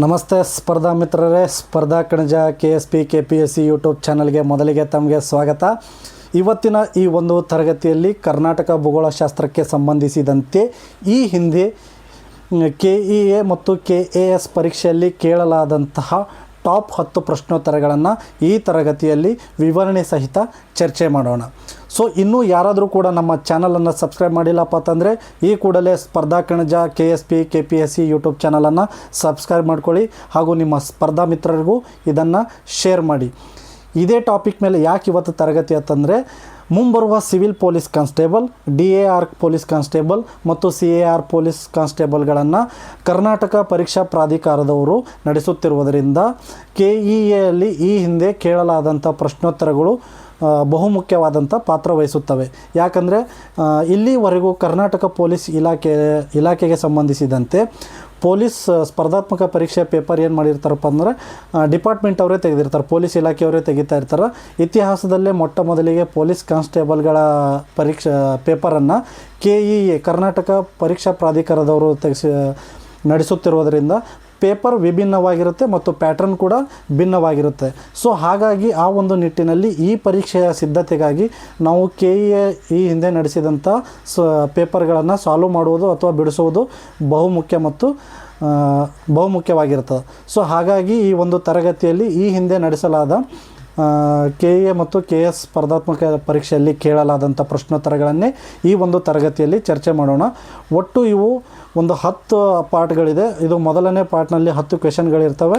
ನಮಸ್ತೆ ಸ್ಪರ್ಧಾ ಮಿತ್ರರೇ, ಸ್ಪರ್ಧಾ ಕಣಜ KSP KPSC ಯೂಟ್ಯೂಬ್ ಚಾನಲ್ಗೆ ಮೊದಲಿಗೆ ತಮಗೆ ಸ್ವಾಗತ. ಇವತ್ತಿನ ಈ ಒಂದು ತರಗತಿಯಲ್ಲಿ ಕರ್ನಾಟಕ ಭೂಗೋಳಶಾಸ್ತ್ರಕ್ಕೆ ಸಂಬಂಧಿಸಿದಂತೆ ಈ ಹಿಂದೆ KEA ಮತ್ತು KAS ಪರೀಕ್ಷೆಯಲ್ಲಿ ಕೇಳಲಾದಂತಹ ಟಾಪ್ 10 ಪ್ರಶ್ನೋತ್ತರಗಳನ್ನು ಈ ತರಗತಿಯಲ್ಲಿ ವಿವರಣೆ ಸಹಿತ ಚರ್ಚೆ ಮಾಡೋಣ. ಸೊ ಇನ್ನೂ ಯಾರಾದರೂ ಕೂಡ ನಮ್ಮ ಚಾನಲನ್ನು ಸಬ್ಸ್ಕ್ರೈಬ್ ಮಾಡಿಲ್ಲಪ್ಪ ಅಂತಂದರೆ ಈ ಕೂಡಲೇ ಸ್ಪರ್ಧಾ ಕಣಜ KSP KPSC ಯೂಟ್ಯೂಬ್ ಚಾನಲನ್ನು ಸಬ್ಸ್ಕ್ರೈಬ್ ಮಾಡ್ಕೊಳ್ಳಿ, ಹಾಗೂ ನಿಮ್ಮ ಸ್ಪರ್ಧಾ ಮಿತ್ರರಿಗೂ ಇದನ್ನು ಶೇರ್ ಮಾಡಿ. ಇದೇ ಟಾಪಿಕ್ ಮೇಲೆ ಯಾಕೆ ಇವತ್ತು ತರಗತಿ ಅಂತಂದರೆ, ಮುಂಬರುವ civil police constable, DAR police constable ಮತ್ತು CAR ಪೊಲೀಸ್ ಕಾನ್ಸ್ಟೇಬಲ್ಗಳನ್ನು ಕರ್ನಾಟಕ ಪರೀಕ್ಷಾ ಪ್ರಾಧಿಕಾರದವರು ನಡೆಸುತ್ತಿರುವುದರಿಂದ KEAಯಲ್ಲಿ ಈ ಹಿಂದೆ ಕೇಳಲಾದಂಥ ಪ್ರಶ್ನೋತ್ತರಗಳು ಬಹುಮುಖ್ಯವಾದಂಥ ಪಾತ್ರ ವಹಿಸುತ್ತವೆ. ಯಾಕಂದರೆ ಇಲ್ಲಿವರೆಗೂ ಕರ್ನಾಟಕ ಪೊಲೀಸ್ ಇಲಾಖೆಗೆ ಸಂಬಂಧಿಸಿದಂತೆ ಪೊಲೀಸ್ ಸ್ಪರ್ಧಾತ್ಮಕ ಪರೀಕ್ಷೆ ಪೇಪರ್ ಏನು ಮಾಡಿರ್ತಾರಪ್ಪ ಅಂದರೆ ಡಿಪಾರ್ಟ್ಮೆಂಟ್ ಅವರೇ ತೆಗೆದಿರ್ತಾರೆ, ಪೊಲೀಸ್ ಇಲಾಖೆಯವರೇ ತೆಗಿತಾ ಇರ್ತಾರೆ. ಇತಿಹಾಸದಲ್ಲೇ ಮೊಟ್ಟ ಮೊದಲಿಗೆ ಪೊಲೀಸ್ ಕಾನ್ಸ್ಟೇಬಲ್ಗಳ ಪೇಪರನ್ನು KEA ಕರ್ನಾಟಕ ಪರೀಕ್ಷಾ ಪ್ರಾಧಿಕಾರದವರು ನಡೆಸುತ್ತಿರುವುದರಿಂದ ಪೇಪರ್ ವಿಭಿನ್ನವಾಗಿರುತ್ತೆ ಮತ್ತು ಪ್ಯಾಟ್ರನ್ ಕೂಡ ಭಿನ್ನವಾಗಿರುತ್ತೆ. ಸೊ ಹಾಗಾಗಿ ಆ ಒಂದು ನಿಟ್ಟಿನಲ್ಲಿ ಈ ಪರೀಕ್ಷೆಯ ಸಿದ್ಧತೆಗಾಗಿ ನಾವು KEA ಈ ಹಿಂದೆ ನಡೆಸಿದಂಥ ಪೇಪರ್ಗಳನ್ನು ಸಾಲ್ವ್ ಮಾಡುವುದು ಅಥವಾ ಬಿಡಿಸುವುದು ಬಹುಮುಖ್ಯವಾಗಿರ್ತದೆ. ಸೊ ಹಾಗಾಗಿ ಈ ಒಂದು ತರಗತಿಯಲ್ಲಿ ಈ ಹಿಂದೆ ನಡೆಸಲಾದ KEA ಮತ್ತು KS ಸ್ಪರ್ಧಾತ್ಮಕ ಪರೀಕ್ಷೆಯಲ್ಲಿ ಕೇಳಲಾದಂಥ ಪ್ರಶ್ನೋತ್ತರಗಳನ್ನೇ ಈ ಒಂದು ತರಗತಿಯಲ್ಲಿ ಚರ್ಚೆ ಮಾಡೋಣ. ಒಟ್ಟು ಇವು ಒಂದು 10 ಪಾರ್ಟ್ಗಳಿದೆ. ಇದು ಮೊದಲನೇ ಪಾರ್ಟ್ನಲ್ಲಿ 10 ಕ್ವೆಶನ್ಗಳಿರ್ತವೆ.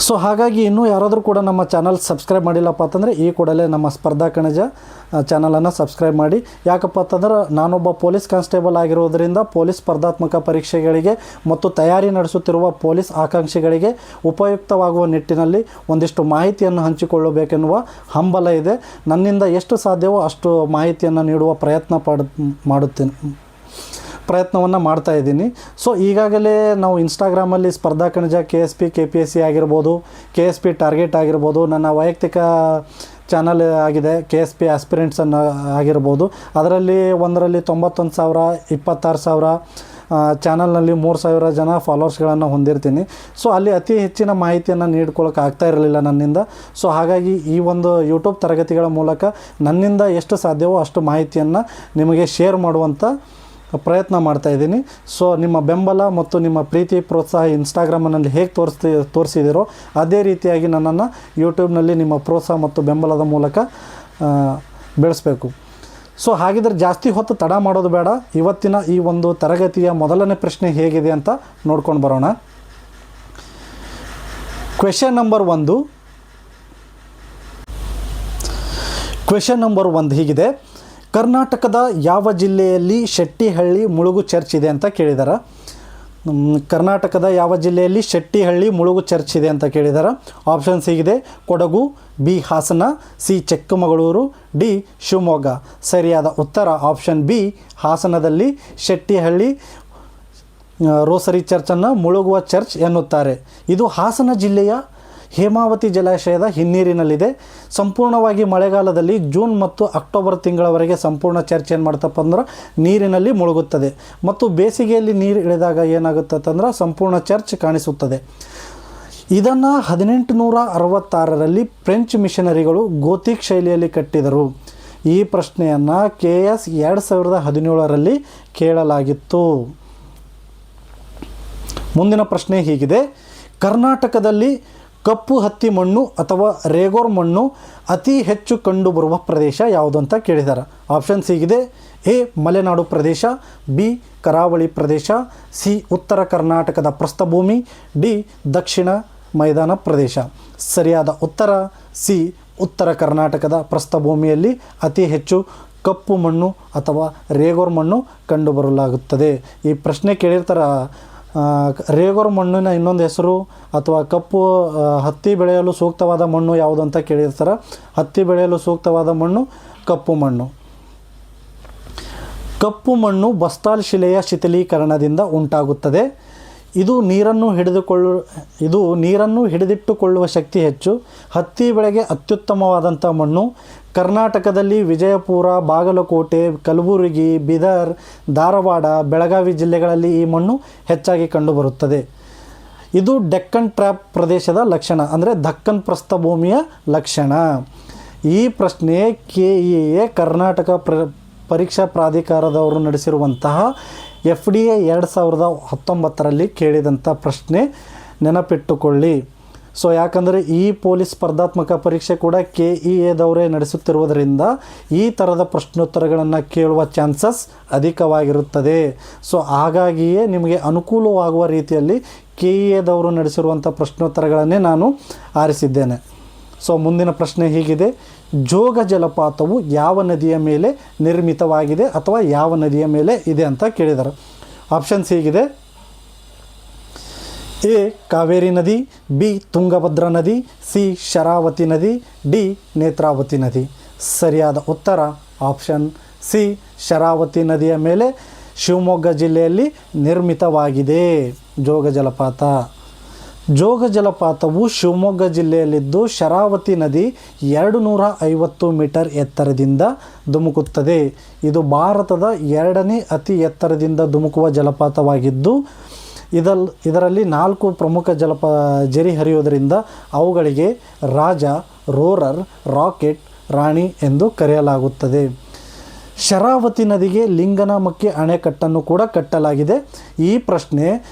ಸೊ ಹಾಗಾಗಿ ಇನ್ನೂ ಯಾರಾದರೂ ಕೂಡ ನಮ್ಮ ಚಾನಲ್ ಸಬ್ಸ್ಕ್ರೈಬ್ ಮಾಡಿಲ್ಲಪ್ಪ ಅಂತಂದರೆ ಈ ಕೂಡಲೇ ನಮ್ಮ ಸ್ಪರ್ಧಾ ಕಣಜ ಚಾನಲನ್ನು ಸಬ್ಸ್ಕ್ರೈಬ್ ಮಾಡಿ. ಯಾಕಪ್ಪ ಅಂತಂದ್ರೆ ನಾನೊಬ್ಬ ಪೊಲೀಸ್ ಕಾನ್ಸ್ಟೇಬಲ್ ಆಗಿರೋದರಿಂದ ಪೊಲೀಸ್ ಸ್ಪರ್ಧಾತ್ಮಕ ಪರೀಕ್ಷೆಗಳಿಗೆ ಮತ್ತು ತಯಾರಿ ನಡೆಸುತ್ತಿರುವ ಪೊಲೀಸ್ ಆಕಾಂಕ್ಷಿಗಳಿಗೆ ಉಪಯುಕ್ತವಾಗುವ ನಿಟ್ಟಿನಲ್ಲಿ ಒಂದಿಷ್ಟು ಮಾಹಿತಿಯನ್ನು ಹಂಚಿಕೊಳ್ಳಬೇಕೆನ್ನುವ ಹಂಬಲ ಇದೆ. ನನ್ನಿಂದ ಎಷ್ಟು ಸಾಧ್ಯವೋ ಅಷ್ಟು ಮಾಹಿತಿಯನ್ನು ನೀಡುವ ಪ್ರಯತ್ನವನ್ನು ಮಾಡ್ತಾಯಿದ್ದೀನಿ. ಸೊ ಈಗಾಗಲೇ ನಾವು ಇನ್ಸ್ಟಾಗ್ರಾಮಲ್ಲಿ ಸ್ಪರ್ಧಾ ಕಣಜ KSP KPSC ಆಗಿರ್ಬೋದು, KSP ಟಾರ್ಗೆಟ್ ಆಗಿರ್ಬೋದು, ನನ್ನ ವೈಯಕ್ತಿಕ ಚಾನಲ್ ಆಗಿದೆ KSP ಆಸ್ಪಿರೆಂಟ್ಸ್ ಅನ್ನು ಆಗಿರ್ಬೋದು. ಅದರಲ್ಲಿ ಒಂದರಲ್ಲಿ 91,000 26,000 ಚಾನಲ್ನಲ್ಲಿ 3,000 ಜನ ಫಾಲೋವರ್ಸ್ಗಳನ್ನು ಹೊಂದಿರ್ತೀನಿ. ಸೊ ಅಲ್ಲಿ ಅತಿ ಹೆಚ್ಚಿನ ಮಾಹಿತಿಯನ್ನು ನೀಡ್ಕೊಳ್ಳೋಕೆ ಆಗ್ತಾ ಇರಲಿಲ್ಲ ನನ್ನಿಂದ. ಸೊ ಹಾಗಾಗಿ ಈ ಒಂದು ಯೂಟ್ಯೂಬ್ ತರಗತಿಗಳ ಮೂಲಕ ನನ್ನಿಂದ ಎಷ್ಟು ಸಾಧ್ಯವೋ ಅಷ್ಟು ಮಾಹಿತಿಯನ್ನು ನಿಮಗೆ ಶೇರ್ ಮಾಡುವಂಥ ಪ್ರಯತ್ನ ಮಾಡ್ತಾಯಿದ್ದೀನಿ. ಸೊ ನಿಮ್ಮ ಬೆಂಬಲ ಮತ್ತು ನಿಮ್ಮ ಪ್ರೀತಿ ಪ್ರೋತ್ಸಾಹ ಇನ್ಸ್ಟಾಗ್ರಾಮ್ನಲ್ಲಿ ಹೇಗೆ ತೋರಿಸಿದಿರೋ ಅದೇ ರೀತಿಯಾಗಿ ನನ್ನನ್ನು ಯೂಟ್ಯೂಬ್ನಲ್ಲಿ ನಿಮ್ಮ ಪ್ರೋತ್ಸಾಹ ಮತ್ತು ಬೆಂಬಲದ ಮೂಲಕ ಬೆಳೆಸಬೇಕು. ಸೊ ಹಾಗಿದ್ರೆ ಜಾಸ್ತಿ ಹೊತ್ತು ತಡ ಮಾಡೋದು ಬೇಡ. ಇವತ್ತಿನ ಈ ಒಂದು ತರಗತಿಯ ಮೊದಲನೇ ಪ್ರಶ್ನೆ ಹೇಗಿದೆ ಅಂತ ನೋಡ್ಕೊಂಡು ಬರೋಣ. ಕ್ವೆಶನ್ ನಂಬರ್ 1 ಹೀಗಿದೆ: ಕರ್ನಾಟಕದ ಯಾವ ಜಿಲ್ಲೆಯಲ್ಲಿ ಶೆಟ್ಟಿಹಳ್ಳಿ ಮುಳುಗು ಚರ್ಚ್ ಇದೆ ಅಂತ ಕೇಳಿದ್ದಾರೆ. ಕರ್ನಾಟಕದ ಯಾವ ಜಿಲ್ಲೆಯಲ್ಲಿ ಶೆಟ್ಟಿಹಳ್ಳಿ ಮುಳುಗು ಚರ್ಚ್ ಇದೆ ಅಂತ ಕೇಳಿದ್ದಾರೆ. ಆಪ್ಷನ್ಸ್ ಹೀಗಿದೆ: Kodagu, B Hassan, C Chikkamagaluru, D Shivamogga. ಸರಿಯಾದ ಉತ್ತರ ಆಪ್ಷನ್ B, ಹಾಸನದಲ್ಲಿ ಶೆಟ್ಟಿಹಳ್ಳಿ ರೋಸರಿ ಚರ್ಚನ್ನು ಮುಳುಗುವ ಚರ್ಚ್ ಎನ್ನುತ್ತಾರೆ. ಇದು ಹಾಸನ ಜಿಲ್ಲೆಯ ಹೇಮಾವತಿ ಜಲಾಶಯದ ಹಿನ್ನೀರಿನಲ್ಲಿದೆ. ಸಂಪೂರ್ಣವಾಗಿ ಮಳೆಗಾಲದಲ್ಲಿ ಜೂನ್ ಮತ್ತು ಅಕ್ಟೋಬರ್ ತಿಂಗಳವರೆಗೆ ಸಂಪೂರ್ಣ ಚರ್ಚ್ ಏನು ಮಾಡ್ತಪ್ಪ ಅಂದ್ರೆ ನೀರಿನಲ್ಲಿ ಮುಳುಗುತ್ತದೆ, ಮತ್ತು ಬೇಸಿಗೆಯಲ್ಲಿ ನೀರು ಇಳಿದಾಗ ಏನಾಗುತ್ತೆ ಅಂತಂದ್ರೆ ಸಂಪೂರ್ಣ ಚರ್ಚ್ ಕಾಣಿಸುತ್ತದೆ. ಇದನ್ನು 1866ರಲ್ಲಿ ಫ್ರೆಂಚ್ ಮಿಷನರಿಗಳು ಗೋತಿಕ್ ಶೈಲಿಯಲ್ಲಿ ಕಟ್ಟಿದರು. ಈ ಪ್ರಶ್ನೆಯನ್ನು KS 2017ರಲ್ಲಿ ಕೇಳಲಾಗಿತ್ತು. ಮುಂದಿನ ಪ್ರಶ್ನೆ ಹೀಗಿದೆ: ಕರ್ನಾಟಕದಲ್ಲಿ ಕಪ್ಪು ಹತ್ತಿ ಮಣ್ಣು ಅಥವಾ ರೇಗೋರ್ ಮಣ್ಣು ಅತಿ ಹೆಚ್ಚು ಕಂಡುಬರುವ ಪ್ರದೇಶ ಯಾವುದು ಅಂತ ಕೇಳಿದ್ದಾರೆ. ಆಪ್ಷನ್ಸ್ ಹೀಗಿದೆ: A ಮಲೆನಾಡು ಪ್ರದೇಶ, B ಕರಾವಳಿ ಪ್ರದೇಶ, C ಉತ್ತರ ಕರ್ನಾಟಕದ ಪ್ರಸ್ಥಭೂಮಿ, D ದಕ್ಷಿಣ ಮೈದಾನ ಪ್ರದೇಶ. ಸರಿಯಾದ ಉತ್ತರ C ಉತ್ತರ ಕರ್ನಾಟಕದ ಪ್ರಸ್ಥಭೂಮಿಯಲ್ಲಿ ಅತಿ ಹೆಚ್ಚು ಕಪ್ಪು ಮಣ್ಣು ಅಥವಾ ರೇಗೋರ್ ಮಣ್ಣು ಕಂಡುಬರಲಾಗುತ್ತದೆ. ಈ ಪ್ರಶ್ನೆ ಕೇಳಿರ್ತಾರೆ, ರೇಗೋರ್ ಮಣ್ಣಿನ ಇನ್ನೊಂದು ಹೆಸರು ಅಥವಾ ಕಪ್ಪು ಹತ್ತಿ ಬೆಳೆಯಲು ಸೂಕ್ತವಾದ ಮಣ್ಣು ಯಾವುದು ಅಂತ ಕೇಳಿರ್ತಾರೆ. ಹತ್ತಿ ಬೆಳೆಯಲು ಸೂಕ್ತವಾದ ಮಣ್ಣು ಕಪ್ಪು ಮಣ್ಣು. ಕಪ್ಪು ಮಣ್ಣು ಬಸ್ತಾಲ್ ಶಿಲೆಯ ಶಿಥಿಲೀಕರಣದಿಂದ ಉಂಟಾಗುತ್ತದೆ. ಇದು ನೀರನ್ನು ಹಿಡಿದಿಟ್ಟುಕೊಳ್ಳುವ ಶಕ್ತಿ ಹೆಚ್ಚು. ಹತ್ತಿ ಬೆಳೆಗೆ ಅತ್ಯುತ್ತಮವಾದಂಥ ಮಣ್ಣು. ಕರ್ನಾಟಕದಲ್ಲಿ ವಿಜಯಪುರ, ಬಾಗಲಕೋಟೆ, ಕಲಬುರಗಿ, ಬೀದರ್, ಧಾರವಾಡ, ಬೆಳಗಾವಿ ಜಿಲ್ಲೆಗಳಲ್ಲಿ ಈ ಮಣ್ಣು ಹೆಚ್ಚಾಗಿ ಕಂಡುಬರುತ್ತದೆ. ಇದು ಡೆಕ್ಕನ್ ಟ್ರ್ಯಾಪ್ ಪ್ರದೇಶದ ಲಕ್ಷಣ, ಅಂದರೆ ದಕ್ಕನ್ ಪ್ರಸ್ಥಭೂಮಿಯ ಲಕ್ಷಣ. ಈ ಪ್ರಶ್ನೆ KEA ಕರ್ನಾಟಕ ಪರೀಕ್ಷಾ ಪ್ರಾಧಿಕಾರದವರು ನಡೆಸಿರುವಂತಹ FDA 2019ರಲ್ಲಿ ಕೇಳಿದಂಥ ಪ್ರಶ್ನೆ, ನೆನಪಿಟ್ಟುಕೊಳ್ಳಿ. ಸೊ ಯಾಕಂದರೆ ಈ ಪೊಲೀಸ್ ಸ್ಪರ್ಧಾತ್ಮಕ ಪರೀಕ್ಷೆ ಕೂಡ KEAದವರೇ ನಡೆಸುತ್ತಿರುವುದರಿಂದ ಈ ಥರದ ಪ್ರಶ್ನೋತ್ತರಗಳನ್ನು ಕೇಳುವ ಚಾನ್ಸಸ್ ಅಧಿಕವಾಗಿರುತ್ತದೆ. ಸೊ ಹಾಗಾಗಿಯೇ ನಿಮಗೆ ಅನುಕೂಲವಾಗುವ ರೀತಿಯಲ್ಲಿ KEAದವರು ನಡೆಸಿರುವಂಥ ಪ್ರಶ್ನೋತ್ತರಗಳನ್ನೇ ನಾನು ಆರಿಸಿದ್ದೇನೆ. ಸೊ ಮುಂದಿನ ಪ್ರಶ್ನೆ ಹೀಗಿದೆ: ಜೋಗ ಜಲಪಾತವು ಯಾವ ನದಿಯ ಮೇಲೆ ನಿರ್ಮಿತವಾಗಿದೆ ಅಥವಾ ಯಾವ ನದಿಯ ಮೇಲೆ ಇದೆ ಅಂತ ಕೇಳಿದ್ದಾರೆ. ಆಪ್ಷನ್ಸ್ ಹೀಗಿದೆ: A ಕಾವೇರಿ ನದಿ, B ತುಂಗಭದ್ರಾ ನದಿ, C ಶರಾವತಿ ನದಿ, D ನೇತ್ರಾವತಿ ನದಿ. ಸರಿಯಾದ ಉತ್ತರ ಆಪ್ಷನ್ C ಶರಾವತಿ ನದಿಯ ಮೇಲೆ ಶಿವಮೊಗ್ಗ ಜಿಲ್ಲೆಯಲ್ಲಿ ನಿರ್ಮಿತವಾಗಿದೆ ಜೋಗ ಜಲಪಾತ. ಜೋಗ ಜಲಪಾತವು ಶಿವಮೊಗ್ಗ ಜಿಲ್ಲೆಯಲ್ಲಿದ್ದು ಶರಾವತಿ ನದಿ 250 ಮೀಟರ್ ಎತ್ತರದಿಂದ ಧುಮುಕುತ್ತದೆ. ಇದು ಭಾರತದ 2ನೇ ಅತಿ ಎತ್ತರದಿಂದ ಧುಮುಕುವ ಜಲಪಾತವಾಗಿದ್ದು ಇದರಲ್ಲಿ 4 ಪ್ರಮುಖ ಜರಿ ಹರಿಯುವುದರಿಂದ ಅವುಗಳಿಗೆ ರಾಜ, ರೋರರ್, ರಾಕೆಟ್, ರಾಣಿ ಎಂದು ಕರೆಯಲಾಗುತ್ತದೆ. ಶರಾವತಿ ನದಿಗೆ ಲಿಂಗನಮಕ್ಕಿ ಅಣೆಕಟ್ಟನ್ನು ಕೂಡ ಕಟ್ಟಲಾಗಿದೆ. ಈ ಪ್ರಶ್ನೆ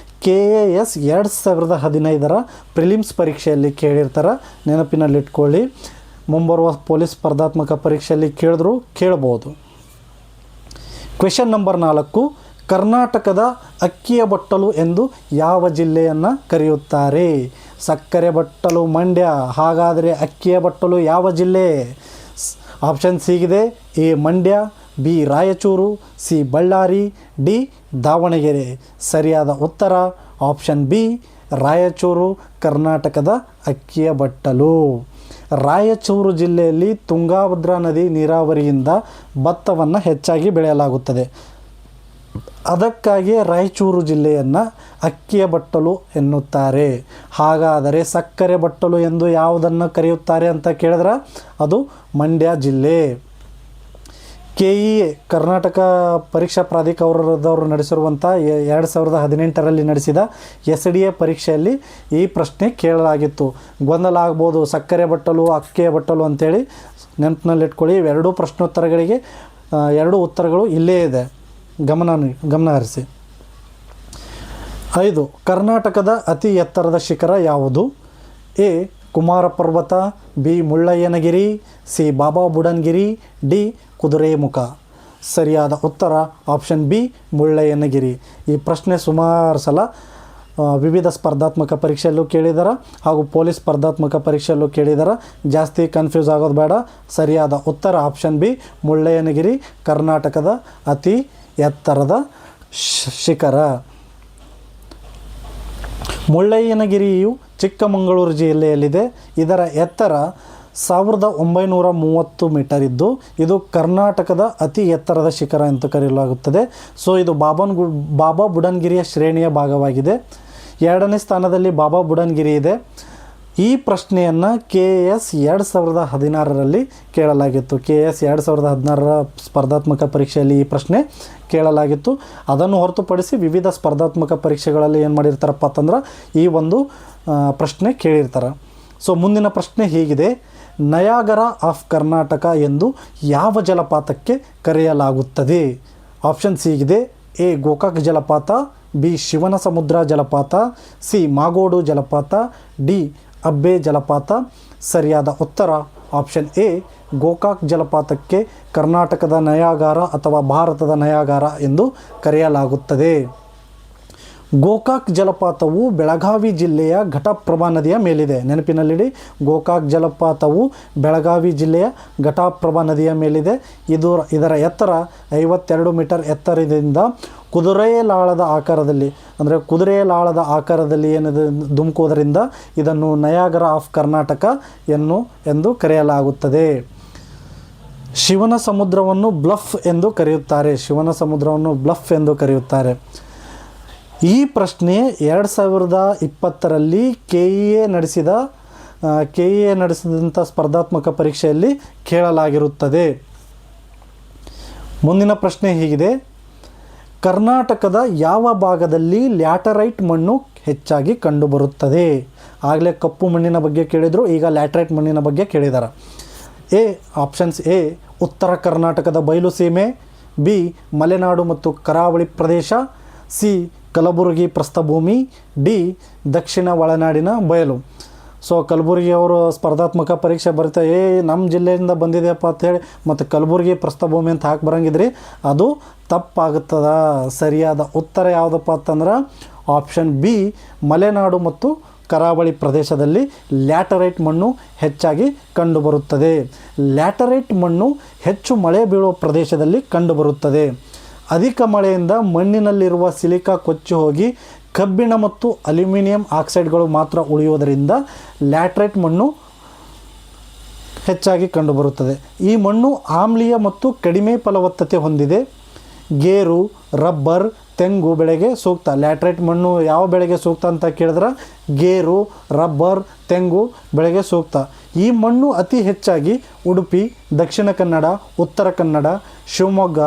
KAS 2015ರ ಪ್ರಿಲಿಮ್ಸ್ ಪರೀಕ್ಷೆಯಲ್ಲಿ ಕೇಳಿರ್ತಾರೆ, ನೆನಪಿನಲ್ಲಿಟ್ಕೊಳ್ಳಿ. ಮುಂಬರುವ ಪೊಲೀಸ್ ಸ್ಪರ್ಧಾತ್ಮಕ ಪರೀಕ್ಷೆಯಲ್ಲಿ ಕೇಳಬಹುದು. ಕ್ವೆಶನ್ ನಂಬರ್ 4: ಕರ್ನಾಟಕದ ಅಕ್ಕಿಯ ಬಟ್ಟಲು ಎಂದು ಯಾವ ಜಿಲ್ಲೆಯನ್ನು ಕರೆಯುತ್ತಾರೆ? ಸಕ್ಕರೆ ಬಟ್ಟಲು ಮಂಡ್ಯ. ಹಾಗಾದರೆ ಅಕ್ಕಿಯ ಬಟ್ಟಲು ಯಾವ ಜಿಲ್ಲೆ? ಆಪ್ಷನ್ಸ್ ಹೀಗಿದೆ: A Mandya, B Raichur, C Ballari, D Davanagere. ಸರಿಯಾದ ಉತ್ತರ ಆಪ್ಷನ್ B ರಾಯಚೂರು ಕರ್ನಾಟಕದ ಅಕ್ಕಿಯ ಬಟ್ಟಲು. ರಾಯಚೂರು ಜಿಲ್ಲೆಯಲ್ಲಿ ತುಂಗಭದ್ರಾ ನದಿ ನೀರಾವರಿಯಿಂದ ಭತ್ತವನ್ನು ಹೆಚ್ಚಾಗಿ ಬೆಳೆಯಲಾಗುತ್ತದೆ. ಅದಕ್ಕಾಗಿ ರಾಯಚೂರು ಜಿಲ್ಲೆಯನ್ನು ಅಕ್ಕಿಯ ಬಟ್ಟಲು ಎನ್ನುತ್ತಾರೆ. ಹಾಗಾದರೆ ಸಕ್ಕರೆ ಬಟ್ಟಲು ಎಂದು ಯಾವುದನ್ನು ಕರೆಯುತ್ತಾರೆ ಅಂತ ಕೇಳಿದ್ರೆ ಅದು ಮಂಡ್ಯ ಜಿಲ್ಲೆ. KEA ಕರ್ನಾಟಕ ಪರೀಕ್ಷಾ ಪ್ರಾಧಿಕಾರದವರು ನಡೆಸಿರುವಂಥ 2018ರಲ್ಲಿ ನಡೆಸಿದ SDA ಪರೀಕ್ಷೆಯಲ್ಲಿ ಈ ಪ್ರಶ್ನೆ ಕೇಳಲಾಗಿತ್ತು. ಗೊಂದಲ ಆಗ್ಬೋದು, ಸಕ್ಕರೆ ಬಟ್ಟಲು, ಅಕ್ಕಿಯ ಬಟ್ಟಲು ಅಂತೇಳಿ ನೆನಪಿನಲ್ಲಿಟ್ಕೊಳ್ಳಿ. ಇವೆರಡೂ ಪ್ರಶ್ನೋತ್ತರಗಳಿಗೆ 2 ಉತ್ತರಗಳು ಇಲ್ಲೇ ಇದೆ, ಗಮನ ಹರಿಸಿ. 5. ಕರ್ನಾಟಕದ ಅತಿ ಎತ್ತರದ ಶಿಖರ ಯಾವುದು? A ಕುಮಾರ ಪರ್ವತ, B Mullayanagiri, C Baba Budangiri, D Kudremukh. ಸರಿಯಾದ ಉತ್ತರ ಆಪ್ಷನ್ B ಮುಳ್ಳಯ್ಯನಗಿರಿ. ಈ ಪ್ರಶ್ನೆ ಸುಮಾರು ಸಲ ವಿವಿಧ ಸ್ಪರ್ಧಾತ್ಮಕ ಪರೀಕ್ಷೆಯಲ್ಲೂ ಕೇಳಿದ್ದಾರೆ ಹಾಗೂ ಪೊಲೀಸ್ ಸ್ಪರ್ಧಾತ್ಮಕ ಪರೀಕ್ಷೆಯಲ್ಲೂ ಕೇಳಿದ್ದಾರೆ. ಜಾಸ್ತಿ ಕನ್ಫ್ಯೂಸ್ ಆಗೋದು ಬೇಡ. ಸರಿಯಾದ ಉತ್ತರ ಆಪ್ಷನ್ B ಮುಳ್ಳಯ್ಯನಗಿರಿ ಕರ್ನಾಟಕದ ಅತಿ ಎತ್ತರದ ಶಿಖರ. ಮುಳ್ಳಯ್ಯನಗಿರಿಯು ಚಿಕ್ಕಮಗಳೂರು ಜಿಲ್ಲೆಯಲ್ಲಿದೆ. ಇದರ ಎತ್ತರ 1930 ಮೀಟರ್ ಇದ್ದು ಇದು ಕರ್ನಾಟಕದ ಅತಿ ಎತ್ತರದ ಶಿಖರ ಎಂದು ಕರೆಯಲಾಗುತ್ತದೆ. ಸೊ ಇದು ಬಾಬಾ ಬುಡನ್ಗಿರಿಯ ಶ್ರೇಣಿಯ ಭಾಗವಾಗಿದೆ. 2ನೇ ಸ್ಥಾನದಲ್ಲಿ ಬಾಬಾ ಬುಡನ್ಗಿರಿ ಇದೆ. ಈ ಪ್ರಶ್ನೆಯನ್ನು KAS 2016ರಲ್ಲಿ ಕೇಳಲಾಗಿತ್ತು. KAS 2016ರ ಸ್ಪರ್ಧಾತ್ಮಕ ಪರೀಕ್ಷೆಯಲ್ಲಿ ಈ ಪ್ರಶ್ನೆ ಕೇಳಲಾಗಿತ್ತು. ಅದನ್ನು ಹೊರತುಪಡಿಸಿ ವಿವಿಧ ಸ್ಪರ್ಧಾತ್ಮಕ ಪರೀಕ್ಷೆಗಳಲ್ಲಿ ಏನು ಮಾಡಿರ್ತಾರಪ್ಪ ಅಂತಂದ್ರೆ ಈ ಒಂದು ಪ್ರಶ್ನೆ ಕೇಳಿರ್ತಾರೆ. ಸೊ ಮುಂದಿನ ಪ್ರಶ್ನೆ ಹೀಗಿದೆ: ನಯಾಗರ ಆಫ್ ಕರ್ನಾಟಕ ಎಂದು ಯಾವ ಜಲಪಾತಕ್ಕೆ ಕರೆಯಲಾಗುತ್ತದೆ? ಆಪ್ಷನ್ಸ್ ಹೀಗಿದೆ: A ಗೋಕಾಕ್ ಜಲಪಾತ, B ಶಿವನ ಸಮುದ್ರ ಜಲಪಾತ, C ಮಾಗೋಡು ಜಲಪಾತ, D ಅಬ್ಬೆ ಜಲಪಾತ. ಸರಿಯಾದ ಉತ್ತರ ಆಪ್ಷನ್ A ಗೋಕಾಕ್ ಜಲಪಾತಕ್ಕೆ ಕರ್ನಾಟಕದ ನಯಾಗಾರ ಅಥವಾ ಭಾರತದ ನಯಾಗಾರ ಎಂದು ಕರೆಯಲಾಗುತ್ತದೆ. ಗೋಕಾಕ್ ಜಲಪಾತವು ಬೆಳಗಾವಿ ಜಿಲ್ಲೆಯ ಘಟಪ್ರಭಾ ನದಿಯ ಮೇಲಿದೆ. ನೆನಪಿನಲ್ಲಿಡಿ, ಗೋಕಾಕ್ ಜಲಪಾತವು ಬೆಳಗಾವಿ ಜಿಲ್ಲೆಯ ಘಟಪ್ರಭಾ ನದಿಯ ಮೇಲಿದೆ. ಇದರ ಎತ್ತರ 52 ಮೀಟರ್ ಎತ್ತರದಿಂದ ಕುದುರೆಯ ಲಾಳದ ಆಕಾರದಲ್ಲಿ ಏನಿದೆ ಧುಮುಕುವುದರಿಂದ ಇದನ್ನು ನಯಾಗರ ಆಫ್ ಕರ್ನಾಟಕ ಎಂದು ಕರೆಯಲಾಗುತ್ತದೆ. ಶಿವನ ಸಮುದ್ರವನ್ನು ಬ್ಲಫ್ ಎಂದು ಕರೆಯುತ್ತಾರೆ. ಈ ಪ್ರಶ್ನೆ 2020ರಲ್ಲಿ KEA ನಡೆಸಿದಂಥ ಸ್ಪರ್ಧಾತ್ಮಕ ಪರೀಕ್ಷೆಯಲ್ಲಿ ಕೇಳಲಾಗಿರುತ್ತದೆ. ಮುಂದಿನ ಪ್ರಶ್ನೆ ಹೀಗಿದೆ: ಕರ್ನಾಟಕದ ಯಾವ ಭಾಗದಲ್ಲಿ ಲ್ಯಾಟರೈಟ್ ಮಣ್ಣು ಹೆಚ್ಚಾಗಿ ಕಂಡುಬರುತ್ತದೆ. ಆಗಲೇ ಕಪ್ಪು ಮಣ್ಣಿನ ಬಗ್ಗೆ ಕೇಳಿದರು, ಈಗ ಲ್ಯಾಟ್ರೈಟ್ ಮಣ್ಣಿನ ಬಗ್ಗೆ ಕೇಳಿದ್ದಾರೆ. ಆಪ್ಷನ್ಸ್ ಎ ಉತ್ತರ ಕರ್ನಾಟಕದ ಬಯಲು ಸೀಮೆ, ಬಿ ಮಲೆನಾಡು ಮತ್ತು ಕರಾವಳಿ ಪ್ರದೇಶ, ಸಿ ಕಲಬುರಗಿ ಪ್ರಸ್ಥಭೂಮಿ, ಡಿ ದಕ್ಷಿಣ ಒಳನಾಡಿನ ಬಯಲು. ಸೊ ಕಲಬುರಗಿಯವರು ಸ್ಪರ್ಧಾತ್ಮಕ ಪರೀಕ್ಷೆ ಬರುತ್ತೆ, ನಮ್ಮ ಜಿಲ್ಲೆಯಿಂದ ಬಂದಿದೆಯಪ್ಪ ಅಂಥೇಳಿ ಮತ್ತು ಕಲಬುರಗಿ ಪ್ರಸ್ಥಭೂಮಿ ಅಂತ ಹಾಕಿ ಬರೋಂಗಿದ್ರಿ, ಅದು ತಪ್ಪಾಗುತ್ತದ. ಸರಿಯಾದ ಉತ್ತರ ಯಾವುದಪ್ಪ ಅಂತಂದ್ರೆ ಆಪ್ಷನ್ ಬಿ ಮಲೆನಾಡು ಮತ್ತು ಕರಾವಳಿ ಪ್ರದೇಶದಲ್ಲಿ ಲ್ಯಾಟರೈಟ್ ಮಣ್ಣು ಹೆಚ್ಚಾಗಿ ಕಂಡುಬರುತ್ತದೆ. ಲ್ಯಾಟರೈಟ್ ಮಣ್ಣು ಹೆಚ್ಚು ಮಳೆ ಬೀಳುವ ಪ್ರದೇಶದಲ್ಲಿ ಕಂಡುಬರುತ್ತದೆ. ಅಧಿಕ ಮಳೆಯಿಂದ ಮಣ್ಣಿನಲ್ಲಿರುವ ಸಿಲಿಕಾ ಕೊಚ್ಚಿ ಹೋಗಿ ಕಬ್ಬಿಣ ಮತ್ತು ಅಲ್ಯೂಮಿನಿಯಂ ಆಕ್ಸೈಡ್ಗಳು ಮಾತ್ರ ಉಳಿಯುವುದರಿಂದ ಲ್ಯಾಟರೈಟ್ ಮಣ್ಣು ಹೆಚ್ಚಾಗಿ ಕಂಡುಬರುತ್ತದೆ. ಈ ಮಣ್ಣು ಆಮ್ಲೀಯ ಮತ್ತು ಕಡಿಮೆ ಫಲವತ್ತತೆ ಹೊಂದಿದೆ. ಗೇರು, ರಬ್ಬರ್, ತೆಂಗು ಬೆಳೆಗೆ ಸೂಕ್ತ. ಲ್ಯಾಟರೈಟ್ ಮಣ್ಣು ಯಾವ ಬೆಳೆಗೆ ಸೂಕ್ತ ಅಂತ ಕೇಳಿದ್ರೆ ಗೇರು, ರಬ್ಬರ್, ತೆಂಗು ಬೆಳೆಗೆ ಸೂಕ್ತ. ಈ ಮಣ್ಣು ಅತಿ ಹೆಚ್ಚಾಗಿ ಉಡುಪಿ, ದಕ್ಷಿಣ ಕನ್ನಡ, ಉತ್ತರ ಕನ್ನಡ, ಶಿವಮೊಗ್ಗ,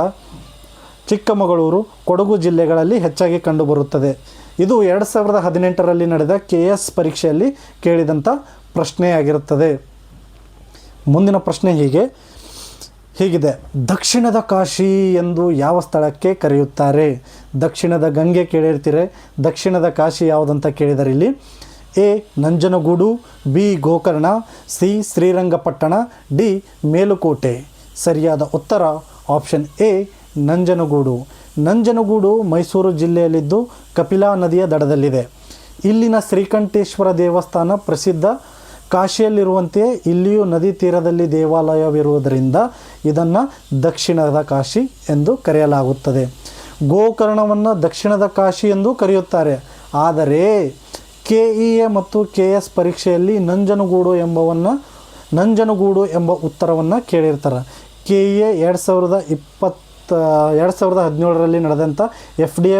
ಚಿಕ್ಕಮಗಳೂರು, ಕೊಡಗು ಜಿಲ್ಲೆಗಳಲ್ಲಿ ಹೆಚ್ಚಾಗಿ ಕಂಡುಬರುತ್ತದೆ. ಇದು 2018ರಲ್ಲಿ ನಡೆದ KS ಪರೀಕ್ಷೆಯಲ್ಲಿ ಕೇಳಿದಂಥ ಪ್ರಶ್ನೆಯಾಗಿರುತ್ತದೆ. ಮುಂದಿನ ಪ್ರಶ್ನೆ ಹೀಗಿದೆ. ದಕ್ಷಿಣದ ಕಾಶಿ ಎಂದು ಯಾವ ಸ್ಥಳಕ್ಕೆ ಕರೆಯುತ್ತಾರೆ? ದಕ್ಷಿಣದ ಗಂಗೆ ಕೇಳಿರ್ತೀರಿ, ದಕ್ಷಿಣದ ಕಾಶಿ ಯಾವುದಂತ ಕೇಳಿದರೆ ಇಲ್ಲಿ A Nanjangud, B Gokarna, C Srirangapatna, D Melukote. ಸರಿಯಾದ ಉತ್ತರ ಆಪ್ಷನ್ ಎ ನಂಜನಗೂಡು. ನಂಜನಗೂಡು ಮೈಸೂರು ಜಿಲ್ಲೆಯಲ್ಲಿದ್ದು ಕಪಿಲಾ ನದಿಯ ದಡದಲ್ಲಿದೆ. ಇಲ್ಲಿನ ಶ್ರೀಕಂಠೇಶ್ವರ ದೇವಸ್ಥಾನ ಪ್ರಸಿದ್ಧ. ಕಾಶಿಯಲ್ಲಿರುವಂತೆಯೇ ಇಲ್ಲಿಯೂ ನದಿ ತೀರದಲ್ಲಿ ದೇವಾಲಯವಿರುವುದರಿಂದ ಇದನ್ನು ದಕ್ಷಿಣದ ಕಾಶಿ ಎಂದು ಕರೆಯಲಾಗುತ್ತದೆ. ಗೋಕರ್ಣವನ್ನು ದಕ್ಷಿಣದ ಕಾಶಿ ಎಂದು ಕರೆಯುತ್ತಾರೆ. ಆದರೆ KEA ಮತ್ತು KS ಪರೀಕ್ಷೆಯಲ್ಲಿ ನಂಜನಗೂಡು ಎಂಬ ಉತ್ತರವನ್ನು ಕೇಳಿರ್ತಾರೆ. KEA 2017ರಲ್ಲಿ ನಡೆದಂಥ FDA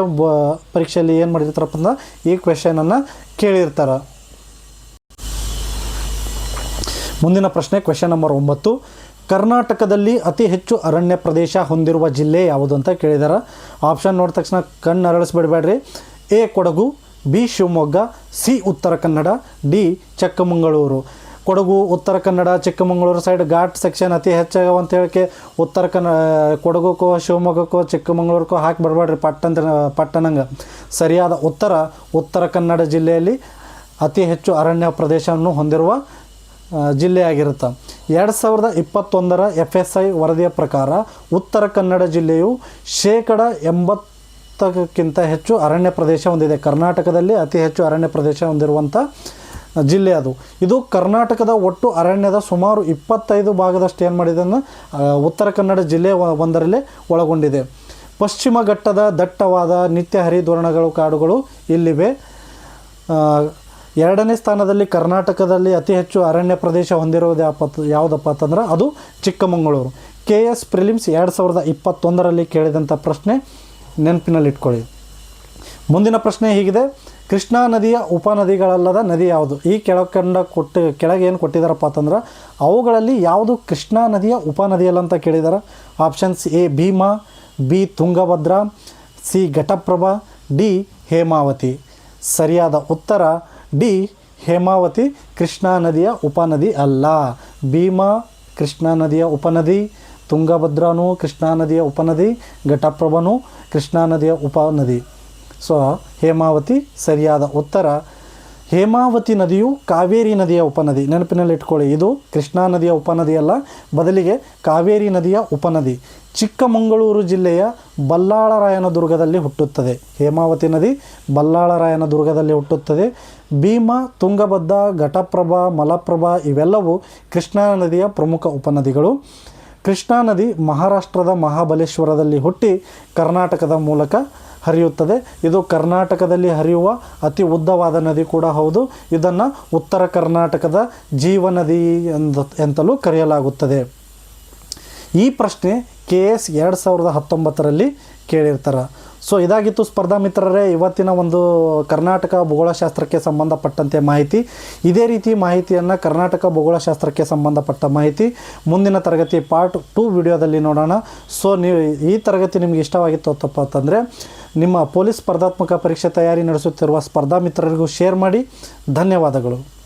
ಪರೀಕ್ಷೆಯಲ್ಲಿ ಏನು ಮಾಡಿರ್ತಾರಪ್ಪ ಅಂದ್ರೆ ಈ ಕ್ವೆಶನನ್ನು ಕೇಳಿರ್ತಾರೆ. ಮುಂದಿನ ಪ್ರಶ್ನೆ ಕ್ವೆಶನ್ ನಂಬರ್ 9. ಕರ್ನಾಟಕದಲ್ಲಿ ಅತಿ ಹೆಚ್ಚು ಅರಣ್ಯ ಪ್ರದೇಶ ಹೊಂದಿರುವ ಜಿಲ್ಲೆ ಯಾವುದು ಅಂತ ಕೇಳಿದ್ದಾರೆ. ಆಪ್ಷನ್ ನೋಡಿದ ತಕ್ಷಣ ಕಣ್ಣು ಅರಳಿಸ್ಬಿಡ್ಬೇಡ್ರಿ. A Kodagu, B Shivamogga, C Uttara Kannada, D Chikkamagaluru. Kodagu, Uttara Kannada, Chikkamagaluru side ghat section ಅತಿ ಹೆಚ್ಚಾಗವ ಅಂತ ಹೇಳಿಕೆ ಕೊಡಗುಕ್ಕೋ, ಶಿವಮೊಗ್ಗಕ್ಕೋ, ಚಿಕ್ಕಮಗಳೂರಿಗೋ ಹಾಕಿ ಬರಬೇಡ್ರಿ ಪಟ್ಟಣಂಗೆ. ಸರಿಯಾದ ಉತ್ತರ ಉತ್ತರ ಕನ್ನಡ ಜಿಲ್ಲೆಯಲ್ಲಿ ಅತಿ ಹೆಚ್ಚು ಅರಣ್ಯ ಪ್ರದೇಶವನ್ನು ಹೊಂದಿರುವ ಜಿಲ್ಲೆಯಾಗಿರುತ್ತೆ. 2021ರ FSI ವರದಿಯ ಪ್ರಕಾರ ಉತ್ತರ ಕನ್ನಡ ಜಿಲ್ಲೆಯು 80%ಕ್ಕಿಂತ ಹೆಚ್ಚು ಅರಣ್ಯ ಪ್ರದೇಶ ಹೊಂದಿದೆ. ಕರ್ನಾಟಕದಲ್ಲಿ ಅತಿ ಹೆಚ್ಚು ಅರಣ್ಯ ಪ್ರದೇಶ ಹೊಂದಿರುವಂಥ ಜಿಲ್ಲೆ ಅದು. ಇದು ಕರ್ನಾಟಕದ ಒಟ್ಟು ಅರಣ್ಯದ ಸುಮಾರು 25 ಭಾಗದಷ್ಟು ಏನು ಮಾಡಿದೆ ಅಂದರೆ ಉತ್ತರ ಕನ್ನಡ ಜಿಲ್ಲೆ ಒಂದರಲ್ಲೇ ಒಳಗೊಂಡಿದೆ. ಪಶ್ಚಿಮ ಘಟ್ಟದ ದಟ್ಟವಾದ ನಿತ್ಯ ಹರಿದ್ವರ್ಣಗಳು ಕಾಡುಗಳು ಇಲ್ಲಿವೆ. 2ನೇ ಸ್ಥಾನದಲ್ಲಿ ಕರ್ನಾಟಕದಲ್ಲಿ ಅತಿ ಹೆಚ್ಚು ಅರಣ್ಯ ಪ್ರದೇಶ ಹೊಂದಿರುವುದು ಯಾವುದಪ್ಪ ಅಂತಂದ್ರೆ ಅದು ಚಿಕ್ಕಮಗಳೂರು. KS ಪ್ರಿಲಿಮ್ಸ್ 2021ರಲ್ಲಿ ಕೇಳಿದಂಥ ಪ್ರಶ್ನೆ ನೆನಪಿನಲ್ಲಿಟ್ಕೊಳ್ಳಿ. ಮುಂದಿನ ಪ್ರಶ್ನೆ ಹೀಗಿದೆ. ಕೃಷ್ಣಾ ನದಿಯ ಉಪನದಿಗಳಲ್ಲದ ನದಿ ಯಾವುದು? ಈ ಕೆಳಗೆ ಏನು ಕೊಟ್ಟಿದ್ದಾರಪ್ಪ ಅಂತಂದ್ರೆ ಅವುಗಳಲ್ಲಿ ಯಾವುದು ಕೃಷ್ಣಾ ನದಿಯ ಉಪನದಿಯಲ್ಲ ಅಂತ ಕೇಳಿದ್ದಾರೆ. Options A Bhima, B Tungabhadra, C Ghataprabha, D Hemavathi. ಸರಿಯಾದ ಉತ್ತರ ಡಿ ಹೇಮಾವತಿ ಕೃಷ್ಣಾ ನದಿಯ ಉಪನದಿ ಅಲ್ಲ. ಭೀಮಾ ಕೃಷ್ಣಾ ನದಿಯ ಉಪನದಿ, ತುಂಗಭದ್ರಾನೂ ಕೃಷ್ಣಾ ನದಿಯ ಉಪನದಿ, ಘಟಪ್ರಭನೂ ಕೃಷ್ಣಾ ನದಿಯ ಉಪನದಿ. ಸೊ ಹೇಮಾವತಿ ಸರಿಯಾದ ಉತ್ತರ. ಹೇಮಾವತಿ ನದಿಯು ಕಾವೇರಿ ನದಿಯ ಉಪನದಿ. ನೆನಪಿನಲ್ಲಿ ಇಟ್ಕೊಳ್ಳಿ, ಇದು ಕೃಷ್ಣಾ ನದಿಯ ಉಪನದಿಯಲ್ಲ, ಬದಲಿಗೆ ಕಾವೇರಿ ನದಿಯ ಉಪನದಿ. ಚಿಕ್ಕಮಗಳೂರು ಜಿಲ್ಲೆಯ ಬಲ್ಲಾಳರಾಯನದುರ್ಗದಲ್ಲಿ ಹುಟ್ಟುತ್ತದೆ. ಹೇಮಾವತಿ ನದಿ ಬಲ್ಲಾಳರಾಯನದುರ್ಗದಲ್ಲಿ ಹುಟ್ಟುತ್ತದೆ. ಭೀಮಾ, ತುಂಗಭದ್ರಾ, ಘಟಪ್ರಭಾ, ಮಲಪ್ರಭಾ ಇವೆಲ್ಲವೂ ಕೃಷ್ಣಾ ನದಿಯ ಪ್ರಮುಖ ಉಪನದಿಗಳು. ಕೃಷ್ಣಾ ನದಿ ಮಹಾರಾಷ್ಟ್ರದ ಮಹಾಬಲೇಶ್ವರದಲ್ಲಿ ಹುಟ್ಟಿ ಕರ್ನಾಟಕದ ಮೂಲಕ ಹರಿಯುತ್ತದೆ. ಇದು ಕರ್ನಾಟಕದಲ್ಲಿ ಹರಿಯುವ ಅತಿ ಉದ್ದವಾದ ನದಿ ಕೂಡ ಹೌದು. ಇದನ್ನು ಉತ್ತರ ಕರ್ನಾಟಕದ ಜೀವನದಿ ಎಂತಲೂ ಕರೆಯಲಾಗುತ್ತದೆ. ಈ ಪ್ರಶ್ನೆ KS 2019ರಲ್ಲಿ ಕೇಳಿರ್ತಾರೆ. ಸೊ ಇದಾಗಿತ್ತು ಸ್ಪರ್ಧಾ ಮಿತ್ರರೇ ಇವತ್ತಿನ ಒಂದು ಕರ್ನಾಟಕ ಭೂಗೋಳಶಾಸ್ತ್ರಕ್ಕೆ ಸಂಬಂಧಪಟ್ಟಂತೆ ಮಾಹಿತಿ. ಇದೇ ರೀತಿ ಮಾಹಿತಿಯನ್ನು ಕರ್ನಾಟಕ ಭೂಗೋಳಶಾಸ್ತ್ರಕ್ಕೆ ಸಂಬಂಧಪಟ್ಟ ಮಾಹಿತಿ ಮುಂದಿನ ತರಗತಿ ಪಾರ್ಟ್ 2 ವಿಡಿಯೋದಲ್ಲಿ ನೋಡೋಣ. ಸೊ ನೀವು ಈ ತರಗತಿ ನಿಮಗೆ ಇಷ್ಟವಾಗಿತ್ತು ಅಂತಪ್ಪ ಅಂತಂದರೆ ನಿಮ್ಮ ಪೊಲೀಸ್ ಸ್ಪರ್ಧಾತ್ಮಕ ಪರೀಕ್ಷೆ ತಯಾರಿ ನಡೆಸುತ್ತಿರುವ ಸ್ಪರ್ಧಾ ಮಿತ್ರರಿಗೂ ಶೇರ್ ಮಾಡಿ. ಧನ್ಯವಾದಗಳು.